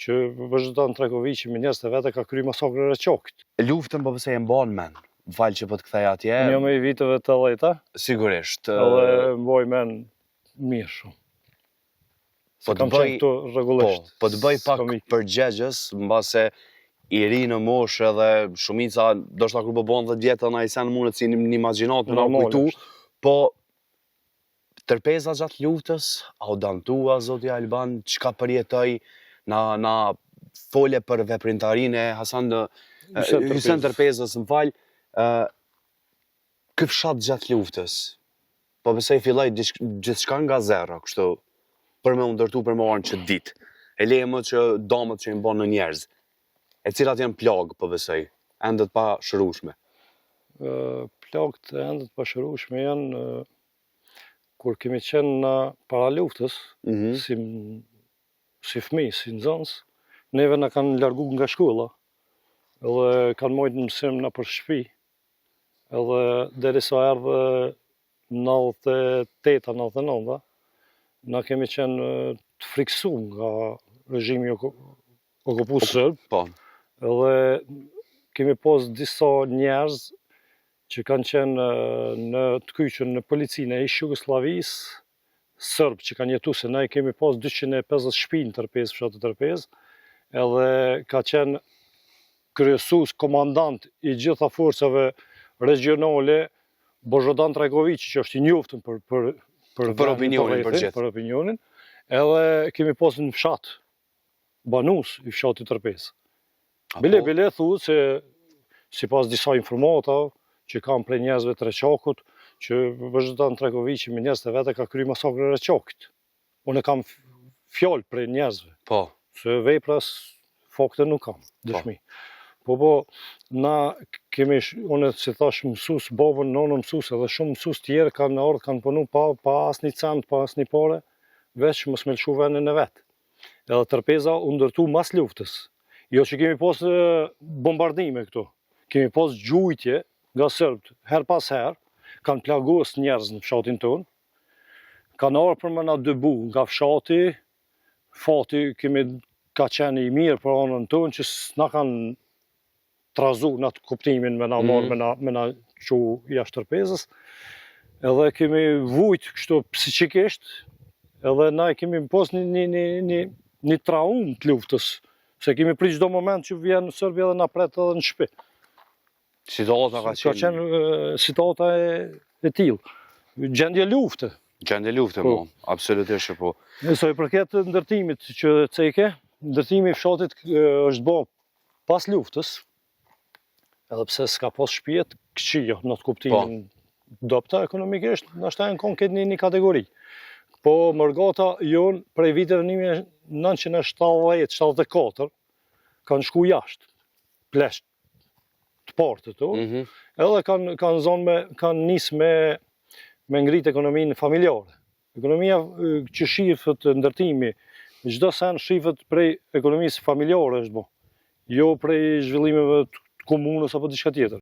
që Bozhdan Tregoviqi me njerëz të vete ka kryer masakrën e Qokit. Luftën po pse e mban men. M'fal që po të kthej atje. Një me i viteve të 80-ta. Sigurisht. Edhe mboj men mirë shumë. Po kam qenë këtu rregullisht. Po të bëj pak përgjegjës, mbase i ri në moshë edhe shumica, do shta kur po bon 10 vjetë, na i sen mundet si një imagjinat me na kujtu, po tërpeza gjatë luftës, a u dantua zoti Alban, çka përjetoi, na fole për veprimtarinë e Hasan Hysén Tërpezës, m'fal, ky fshat gjatë luftës, po besoj filloi gjithçka nga zero, kështu, për me u ndërtu për me orën që ditë. E leje më që damët që i mban në njerëz, e cilat janë plagë, po besoj, endet pa shërueshme. Plagët e endet pa shërueshme janë kur kemi qenë para luftës, si fëmijë, si nxënës, neve na kanë largu nga shkolla, edhe kanë mojtë mësim na për shtëpi, edhe derisa erdhe 98-a, 99-a, na kemi qenë të friksuar nga regjimi okupues serb, edhe kemi pas disa njerëz që kanë qenë në të kyqen në policinë e Jugosllavisë, serb që kanë jetu, se ne kemi pas 250 shtëpi në Tërpezë, fshatit Tërpezë, edhe ka qenë kryesues, komandant i gjitha forcave regionale, Bozhdan Tregoviqi, që është i njoftën për opinionin, edhe kemi pas në fshat, banus i fshatit Tërpezë. Bile thuhet se sipas disa informata që kam prej njerëzve të Reçakut, që Bozhdan Tregoviqi me njerëz të vete ka kryer masakrën e Qokit. Unë kam fjalë prej njerëzve. Po. Se vepras fakte nuk kam, dëshmi. Po, na kemi, unë si thash mësues, babën, nonën mësues, edhe shumë mësues tjerë kanë ardhur, kanë punu pa asnjë cent, pa asnjë pare, veç mos me lshu vendin e vet. Edhe Tërpeza u ndërtu mas luftës. Jo që kemi pas bombardime këtu. Kemi pas gjujtje nga serbët, her pas her, kanë plagos njerëz në fshatin tonë, kanë ardhur për më na dëbu nga fshati, fati ka qenë i mirë për anën tonë, që s'na kanë trazu në atë kuptimin me na marrë, me na qu jashtë Tërpezës, edhe kemi vujt kështu psiqikisht, edhe na kemi pas një traum të luftës, se kemi prit çdo moment që vjen Serbia dhe na pret edhe në shtëpi. Situata ka qenë situata e tillë. Gjendje lufte. Gjendje lufte, po, absolutisht po. Sa i përket ndërtimit që ceke, ndërtimi i fshatit është bë pas luftës, edhe pse s'ka pas shtëpiet këqija në atë kuptimin dopta ekonomikisht, ndoshta janë kon këtë një kategori. Po mërgata jonë prej viteve 1970-74 kanë shku jashtë, plesht të partë të tonë, edhe kanë nisë me ngrit ekonominë familjare. Ekonomia që shifët ndërtimi, çdo sen shifët prej ekonomisë familjare është bo, jo prej zhvillimeve të komunës apo diçka tjetër.